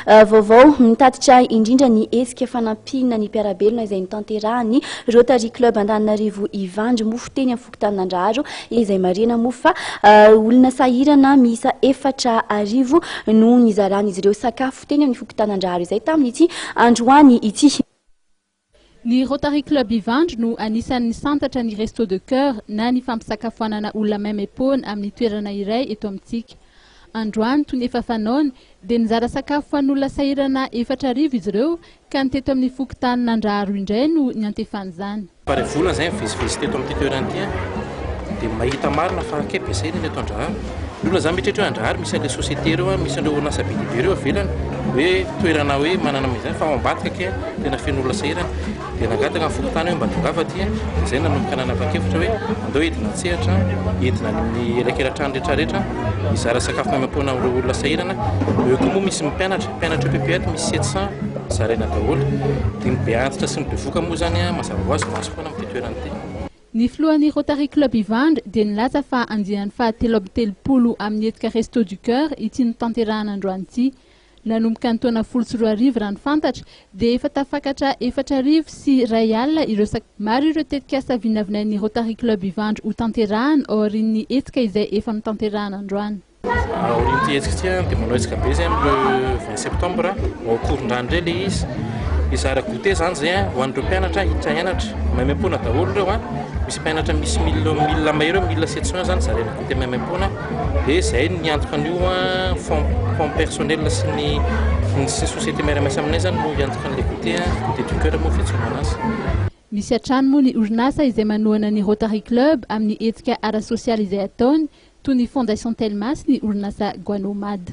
vaovao mitatitra indrindra ny hetsika fanampina ny mpiarabelona izay nitanterahany Rotary Club Antananarivo Ivandry mofo teny amin'ny Fokotaninandraharo izay marina mofo fa olona sahirana miisa 4 no nizaran'izy ireo sakafo teny amin'ny Fokotaninandraharo izay tamin'ity androany ity. Ny Rotary Club Ivandry no anisan'ny santatra ny Resto de Cœur na ny fampisakafoanana olona maimaimpona amin'ny toerana iray eto amintsika. Androany toy ny efa fanaony dia nizara sakafo ho an'olona sahirana 4 izy ireo ka niteto amin'ny Fokotaninandraharo indray no niantefany izany. Pare volana izay mivizivizy teto amin'ity toerana ity dia mahita marina fa akaibe sairana eto Andraharo. Olona zany mitrehitra hoe Andraharo misy an'ilay société ireo, misy an'ireo orinasa be dia be ireo avelany hoe toerana hoe manana izany fa ao ambadika ke tena feno olona sahirana dia nagataka amin'ny Fokotany hoe mba tongava aty izay nanomboka nanapa-kevitra hoe andao entina an-tsehatra entina ny elakelatrano rehetrarehetra izara sakafo maimaimpona amin'ireo olona sahirana. Eo koa moa misy mpianatra PPET misy 700 zaraina daholo dia ny be antitra sy ny be voka moa zany mazava ho azy maso foana amin'ity toerana ity. Ny filohan'ny Rotary Club Ivandry dia nilaza fa andian'ny faha-3 amin'ny etika Resto du Cœur ity nitanterahana androany ity. Nanomboka ny taona 12 raha ny fantatra dia efa tafakatra 4 sy R1 ireo maro ireo tetikasa vinavinain'ny Rotary Club Ivandry ho tanterahana ao aorian'ny etika izay efa nitanterahana androany. Aorian'ity etika ity dia manao etsika be izay amin'ny 20 septembre ao Korondrano indray ilay izy. Izara goûté zany zay ho an'ireo mpianatra hiditra hianatra maimaimpona daholo ireo misy mpianatra misy 1000 mahery 1700 zany zaraina goûté maimaimpona dia izay niantoka an'io fond personnel sy ny société miara-miasa aminay zany no hiantoka an'ilay goûté du cœur moa fiantsoana anazy. Misy hatrany moa ny orinasa izay manohana ny Rotary Club amin'ny etika ara-sosialy izay ataony toy ny Fondation Telma sy ny orinasa Guanomad.